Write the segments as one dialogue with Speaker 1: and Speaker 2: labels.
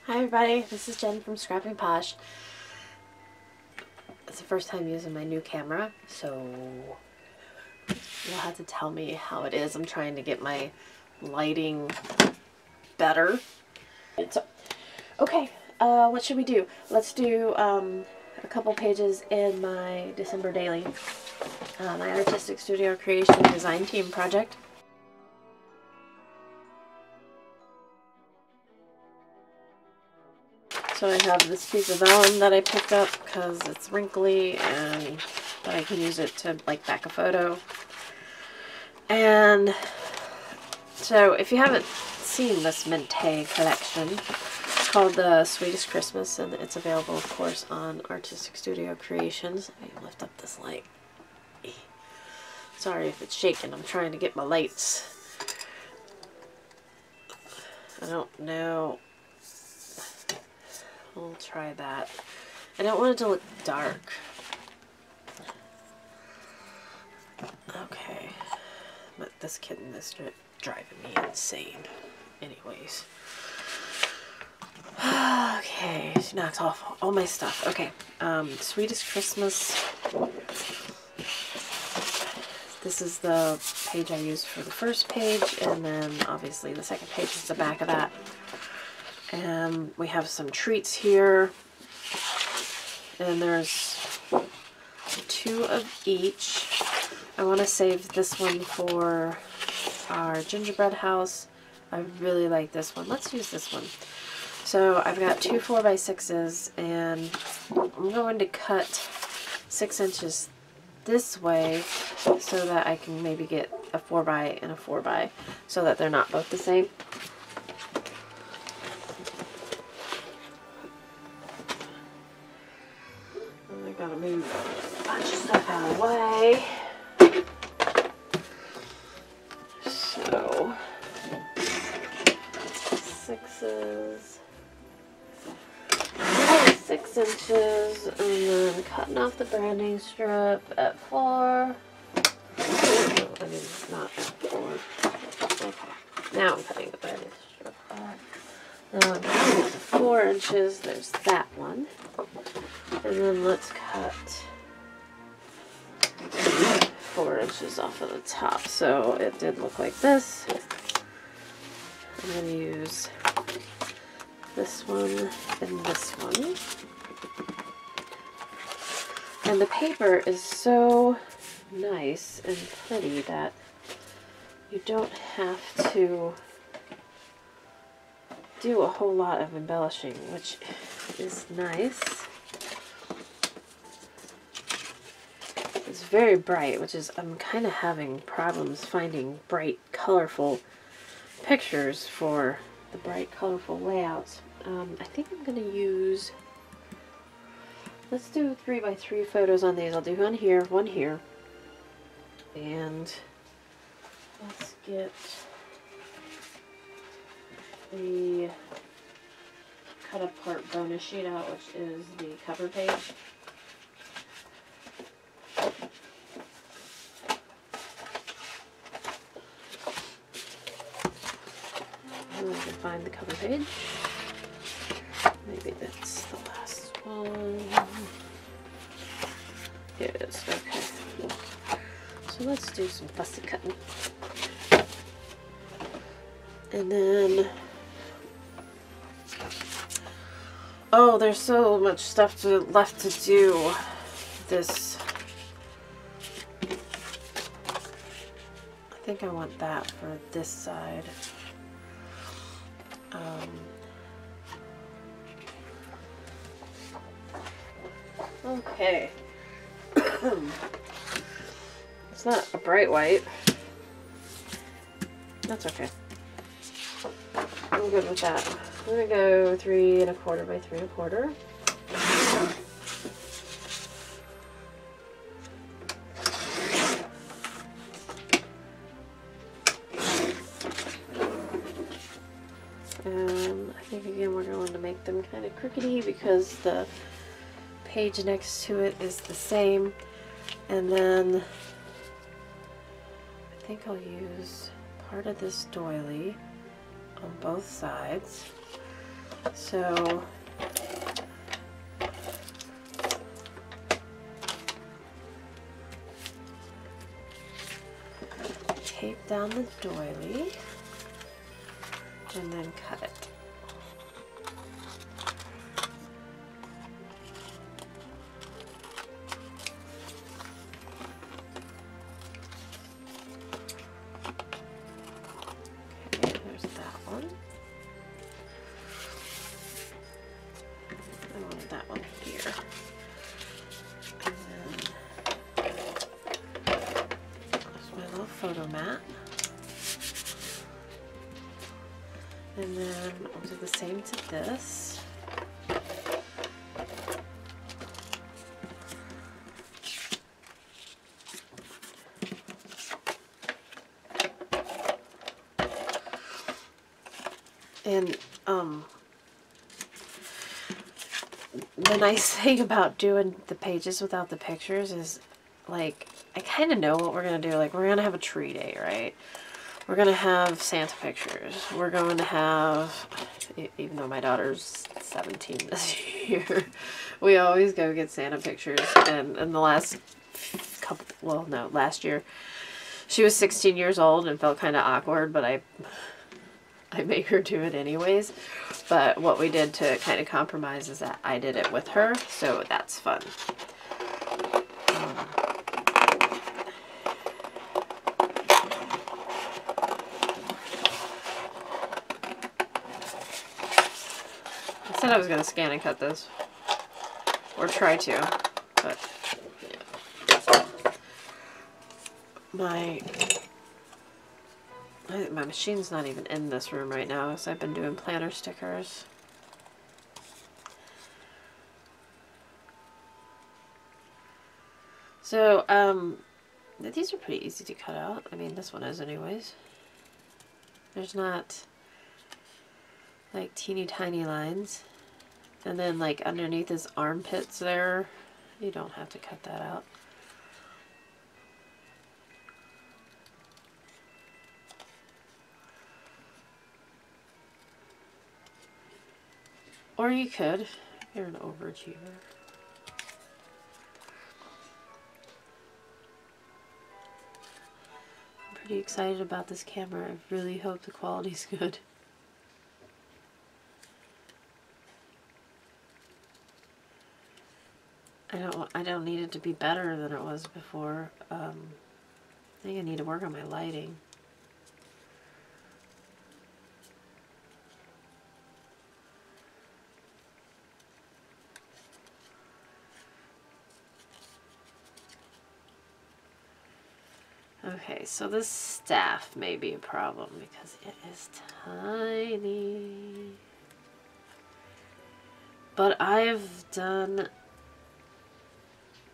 Speaker 1: Hi everybody, this is Jen from Scrapping Posh. It's the first time using my new camera, so you'll have to tell me how it is. I'm trying to get my lighting better. Okay, what should we do? Let's do a couple pages in my December daily, my artistic studio creation design team project. So I have this piece of vellum that I picked up because it's wrinkly and but I can use it to like back a photo. And so if you haven't seen this Mintay collection, it's called the Sweetest Christmas, and it's available of course on Artistic Studio Creations. Let me lift up this light. Sorry if it's shaking, I'm trying to get my lights. I don't know. We'll try that. I don't want it to look dark. Okay. But this kitten is driving me insane. Anyways. Okay. She knocks off all my stuff. Okay. Sweetest Christmas. This is the page I used for the first page. And then obviously the second page is the back of that. And we have some treats here, and there's 2 of each. I want to save this one for our gingerbread house. I really like this one. Let's use this one. So I've got 2 4x6s, and I'm going to cut 6 inches this way so that I can maybe get a 4x and a 4x so that they're not both the same. Gotta move a bunch of stuff out of the way. So, 6s, 6 inches, and then cutting off the branding strip at 4. No, I mean, not at 4. Okay, now I'm cutting the branding strip off. Now I'm cutting 4 inches. There's that one. And then let's cut 4 inches off of the top. So it did look like this. I'm going to use this one and this one. And the paper is so nice and pretty that you don't have to do a whole lot of embellishing, which is nice. It's very bright, which is, I'm kind of having problems finding bright, colorful pictures for the bright, colorful layouts. I think I'm going to use, let's do 3x3 photos on these. I'll do one here, and let's get the cut apart bonus sheet out, which is the cover page. And I can find the cover page. Maybe that's the last one. Here it is. Okay. So let's do some fussy cutting. And then, oh, there's so much stuff left to do. This, I think I want that for this side. Okay. It's not a bright white. That's okay. I'm good with that. I'm gonna go 3 1/4 by 3 1/4. I think again we're going to make them kind of crookedy because the page next to it is the same. And then I think I'll use part of this doily on both sides. So tape down the doily and then cut it. Okay, there's that one. I wanted that one here. And then there's my little photo mat. And then I'll do the same to this. And the nice thing about doing the pages without the pictures is, like, I kind of know what we're going to do. Like, we're going to have a tree day, right? We're going to have Santa pictures. We're going to have, even though my daughter's 17 this year, we always go get Santa pictures. And in the last couple, well, no, last year, she was 16 years old and felt kind of awkward, but I made her do it anyways. But what we did to kind of compromise is that I did it with her, so that's fun. I said I was going to scan and cut this, or try to, but yeah. My machine's not even in this room right now, so I've been doing planner stickers. So, these are pretty easy to cut out. I mean, this one is anyways. There's not, like, teeny tiny lines. And then, like, underneath his armpits there, you don't have to cut that out. Or you could, if you're an overachiever. I'm pretty excited about this camera. I really hope the quality's good. I don't need it to be better than it was before. I think I need to work on my lighting. Okay, so this staff may be a problem because it is tiny. But I've done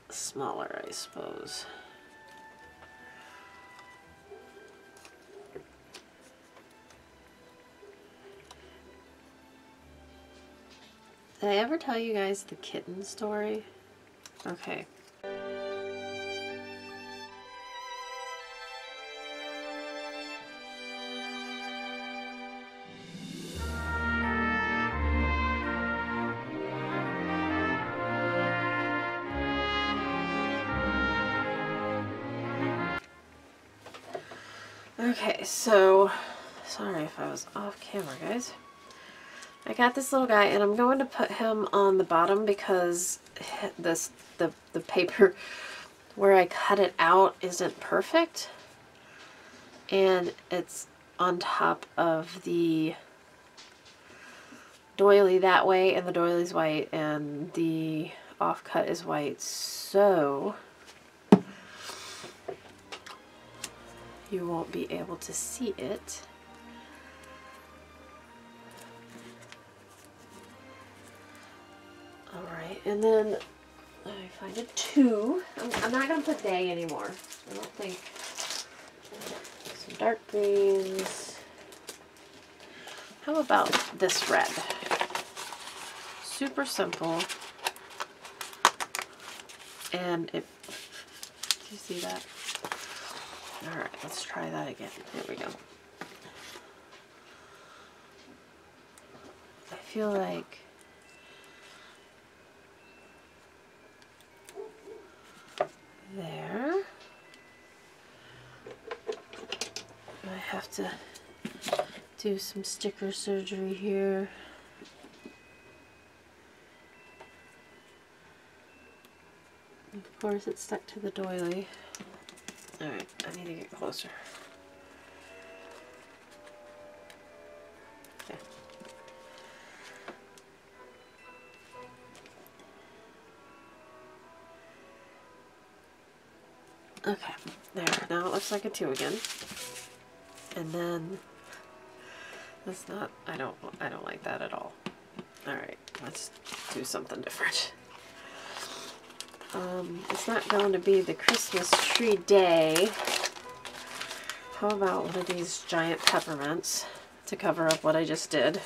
Speaker 1: smaller, I suppose. Did I ever tell you guys the kitten story? Okay. Okay, so, sorry if I was off camera, guys. I got this little guy, and I'm going to put him on the bottom because the paper where I cut it out isn't perfect. And it's on top of the doily that way, and the doily's white, and the offcut is white, so you won't be able to see it. Alright, and then let me find a 2. I'm not going to put day anymore. I don't think. Some dark greens. How about this red? Super simple. And it, do you see that? Alright, let's try that again. There we go. I feel like there. I have to do some sticker surgery here. Of course, it's stuck to the doily. Alright, I need to get closer. Okay. Okay, there. Now it looks like a 2 again. And then that's not, I don't like that at all. Alright, let's do something different. It's not going to be the Christmas tree day. How about one of these giant peppermints to cover up what I just did?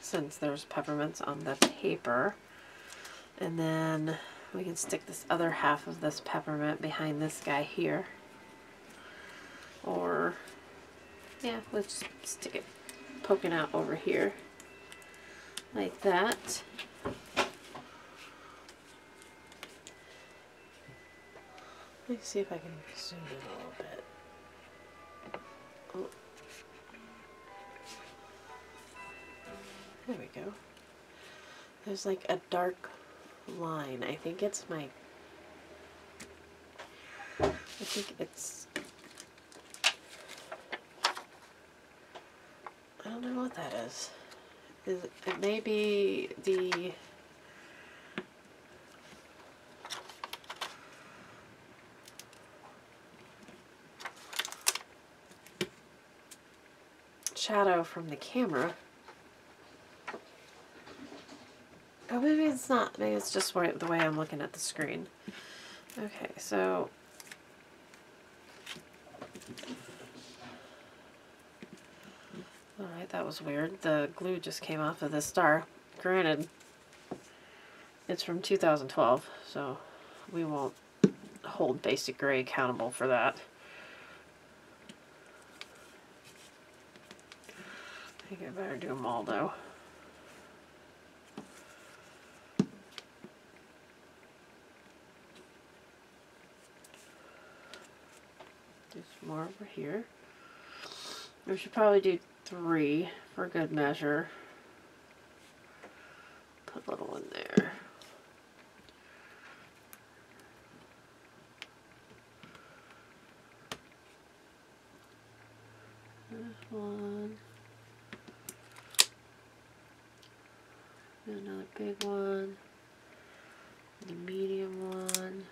Speaker 1: Since there's peppermints on the paper. And then we can stick this other half of this peppermint behind this guy here. Or, yeah, let's stick it poking out over here. Like that. Let me see if I can zoom in a little bit. Oh. There we go. There's like a dark line. I think it's I don't know what that is. It may be the shadow from the camera. Oh, maybe it's not. Maybe it's just the way I'm looking at the screen. Okay, so alright, that was weird. The glue just came off of this star. Granted, it's from 2012, so we won't hold Basic Gray accountable for that. I think I better do them all, though. Do some more over here. We should probably do 3 for good measure. Put a little one there. There's one. Another big one. The medium one.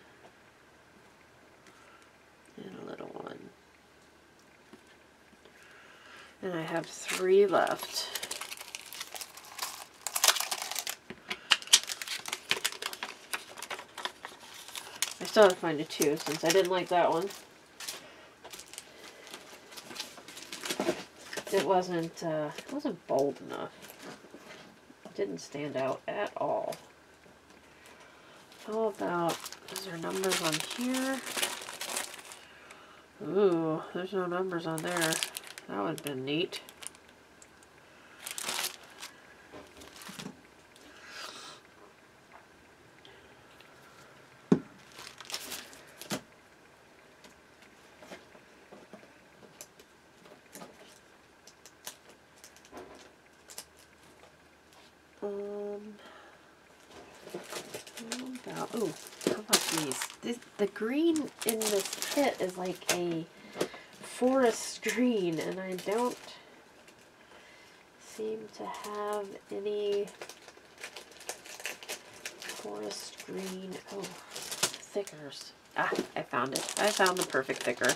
Speaker 1: And a little one. And I have 3 left. I still have to find a 2 since I didn't like that one. It wasn't bold enough. It didn't stand out at all. How about, is there numbers on here? Ooh, there's no numbers on there. That would have been neat. How about these? The green in this kit is like a forest green, and I don't seem to have any forest green. Oh, thickers. Ah, I found it. I found the perfect thicker.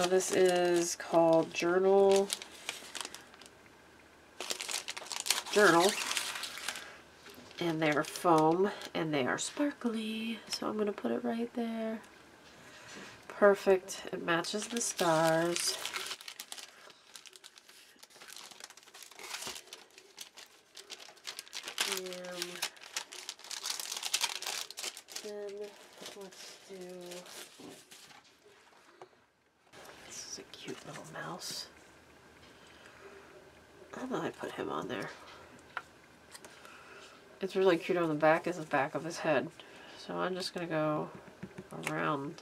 Speaker 1: This is called Journal. And they are foam, and they are sparkly. So I'm going to put it right there. Perfect. It matches the stars. And then let's do cute little mouse. I thought I'd put him on there. It's really cute on the back, is the back of his head. So I'm just going to go around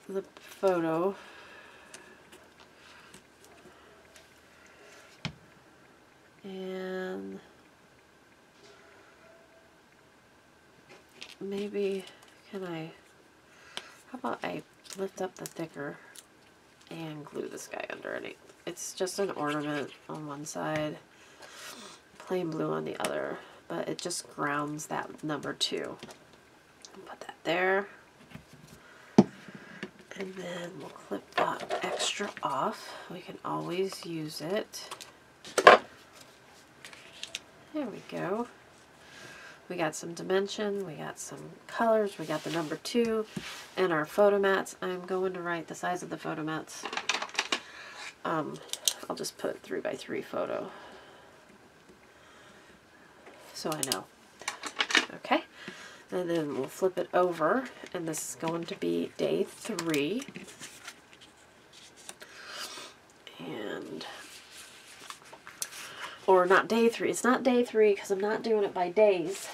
Speaker 1: the photo. And maybe, how about I lift up the thicker and glue this guy underneath. It's just an ornament on one side, plain blue on the other, but it just grounds that number 2. Put that there. And then we'll clip that extra off. We can always use it. There we go. We got some dimension, we got some colors, we got the number 2, and our photo mats. I'm going to write the size of the photo mats. I'll just put 3x3 photo, so I know. Okay, and then we'll flip it over, and this is going to be day 3. And or not day 3. It's not day 3 because I'm not doing it by days.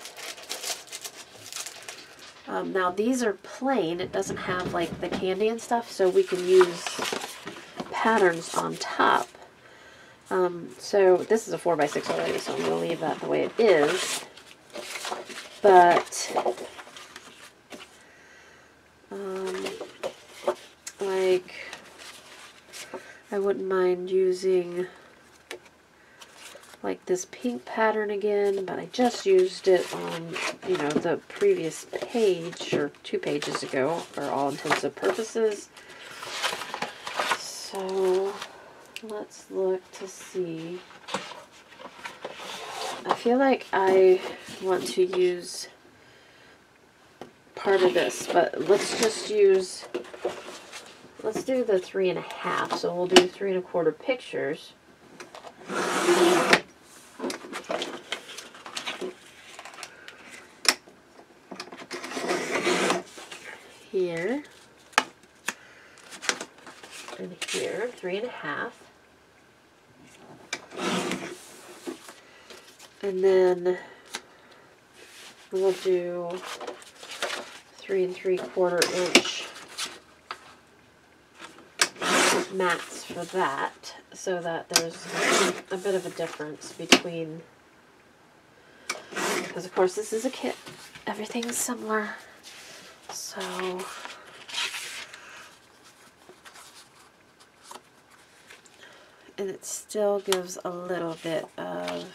Speaker 1: Now these are plain. It doesn't have like the candy and stuff, so we can use patterns on top. So this is a 4x6 already, so I'm going to leave that the way it is. But like, I wouldn't mind using like this pink pattern again, but I just used it on, you know, the previous page, or 2 pages ago, for all intents and purposes. So let's look to see. I feel like I want to use part of this, but let's just use, let's do the 3.5. So we'll do 3 1/4 pictures. Here and here, 3.5. And then we'll do 3 3/4 inch mats for that, so that there's a bit of a difference between, because of course this is a kit, everything's similar. So and it still gives a little bit of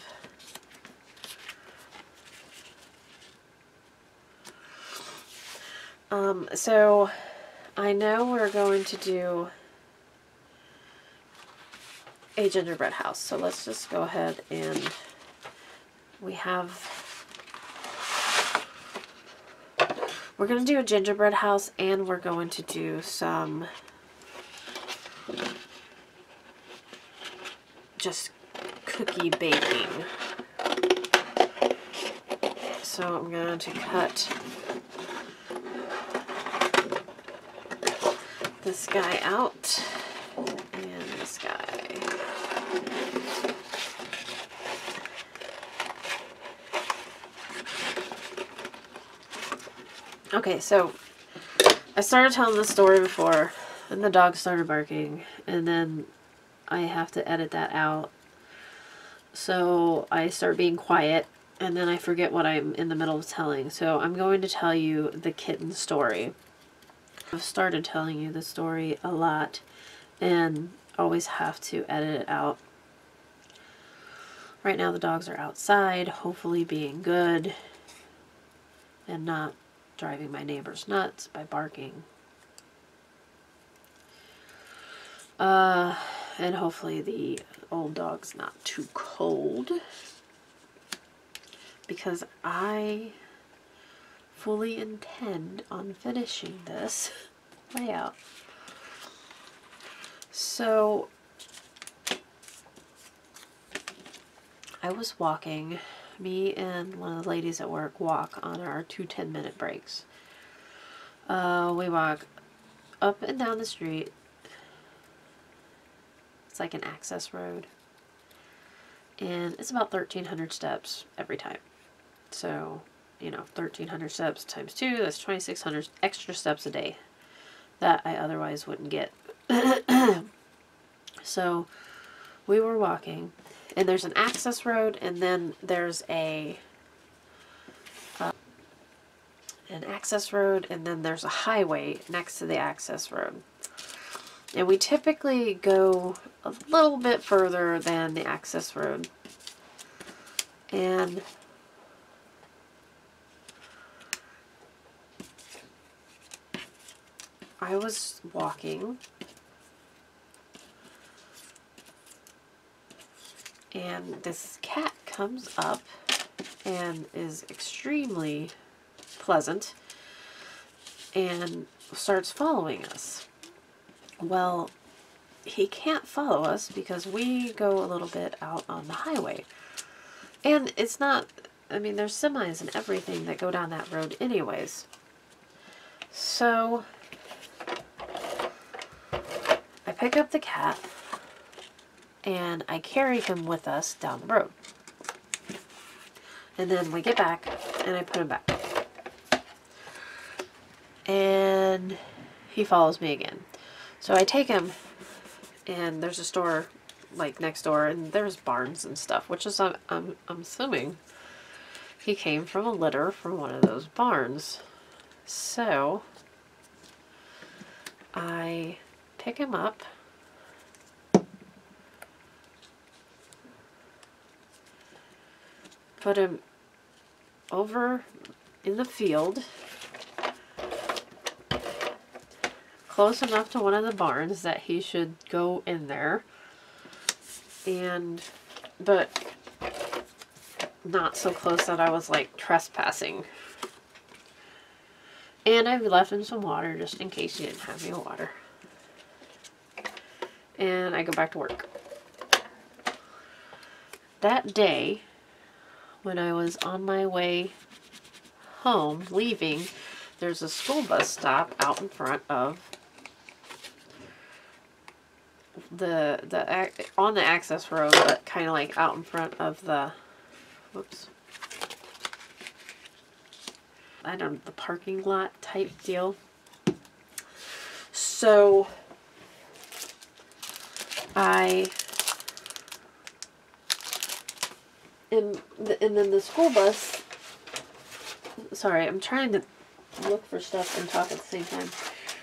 Speaker 1: so I know we're going to do a gingerbread house, so let's just go ahead, and we're going to do a gingerbread house, and we're going to do some just cookie baking. So I'm going to cut this guy out, and this guy. Okay, so I started telling the story before, and the dog started barking, and then I have to edit that out. So I start being quiet, and then I forget what I'm in the middle of telling. So I'm going to tell you the kitten story. I've started telling you the story a lot, and always have to edit it out. Right now the dogs are outside, hopefully being good, and not driving my neighbors nuts by barking. And hopefully the old dog's not too cold, because I fully intend on finishing this layout. So I was walking, me and one of the ladies at work walk on our 2 10-minute breaks. We walk up and down the street. It's like an access road. And it's about 1,300 steps every time. So, you know, 1,300 steps times 2, that's 2,600 extra steps a day that I otherwise wouldn't get. So we were walking, and there's an access road, and then there's an access road, and then there's a highway next to the access road. And we typically go a little bit further than the access road. And I was walking, and this cat comes up and is extremely pleasant and starts following us. Well, he can't follow us because we go a little bit out on the highway. And it's not, I mean, there's semis and everything that go down that road anyways. So I pick up the cat and I carry him with us down the road. And then we get back and I put him back. And he follows me again. So I take him, and there's a store like next door, and there's barns and stuff, which is I'm assuming he came from a litter from one of those barns. So I pick him up, put him over in the field, close enough to one of the barns that he should go in there, but not so close that I was like trespassing. And I left him some water just in case he didn't have any water. And I go back to work. That day, when I was on my way home, leaving, there's a school bus stop out in front of on the access road, but kind of like out in front of the, whoops, I don't know, the parking lot type deal. So and then the school bus, sorry, I'm trying to look for stuff and talk at the same time.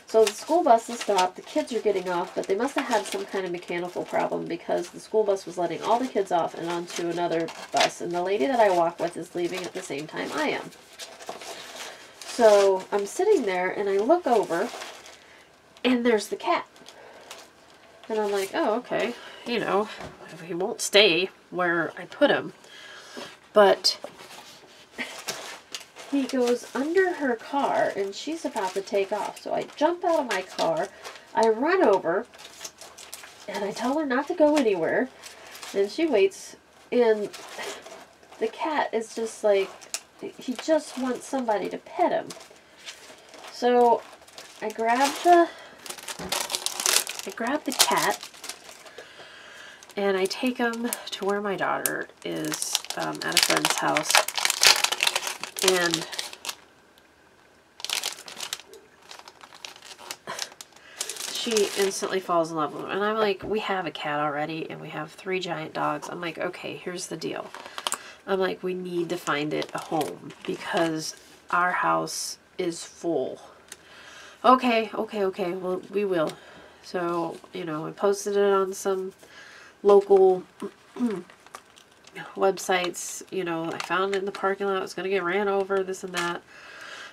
Speaker 1: So the school bus is stopped, the kids are getting off, but they must have had some kind of mechanical problem because the school bus was letting all the kids off and onto another bus, and the lady that I walk with is leaving at the same time I am. So I'm sitting there and I look over and there's the cat. And I'm like, oh, okay, you know, he won't stay where I put him. But he goes under her car and she's about to take off. So I jump out of my car, I run over, and I tell her not to go anywhere. And she waits, and the cat is just like, he just wants somebody to pet him. So I grab the cat and I take him to where my daughter is at a friend's house. And she instantly falls in love with him. And I'm like, we have a cat already and we have 3 giant dogs. I'm like, okay, here's the deal. I'm like, we need to find it a home because our house is full. Okay, well, we will. So, you know, I posted it on some local websites. You know, I found it in the parking lot. I was going to get ran over, this and that.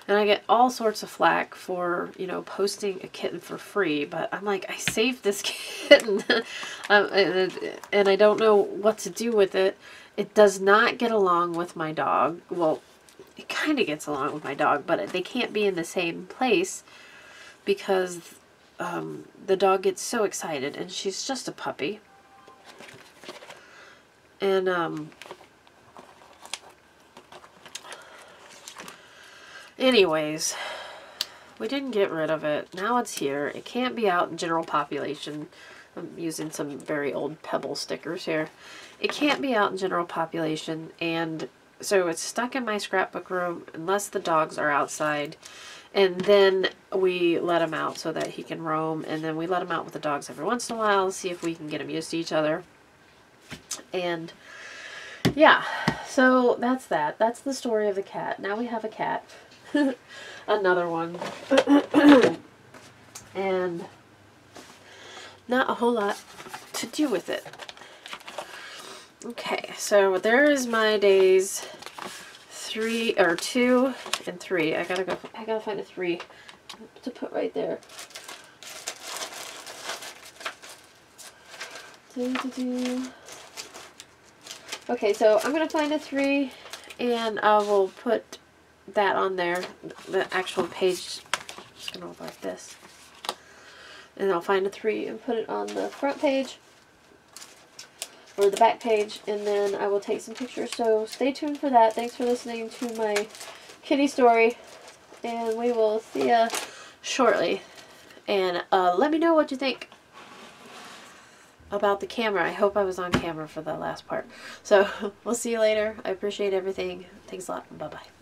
Speaker 1: And I get all sorts of flack for, you know, posting a kitten for free. But I'm like, I saved this kitten. And I don't know what to do with it. It does not get along with my dog. Well, it kind of gets along with my dog, but they can't be in the same place because the dog gets so excited, and she's just a puppy. And anyways, We didn't get rid of it. Now it's here. It can't be out in general population. I'm using some very old Pebble stickers here. It can't be out in general population, and so it's stuck in my scrapbook room unless the dogs are outside. And then we let him out so that he can roam, and then we let him out with the dogs every once in a while, see if we can get him used to each other. And yeah, so that's that. That's the story of the cat. Now we have a cat. Another one. And not a whole lot to do with it. Okay, so there is my days 2 and 3. I gotta find a 3 to put right there. Okay, so I'm gonna find a 3 and I will put that on there. The actual page is gonna look like this. And I'll find a 3 and put it on the front page or the back page, and then I will take some pictures. So stay tuned for that. Thanks for listening to my kitty story, and we will see ya shortly. And let me know what you think about the camera. I hope I was on camera for the last part. So we'll see you later. I appreciate everything. Thanks a lot. Bye-bye.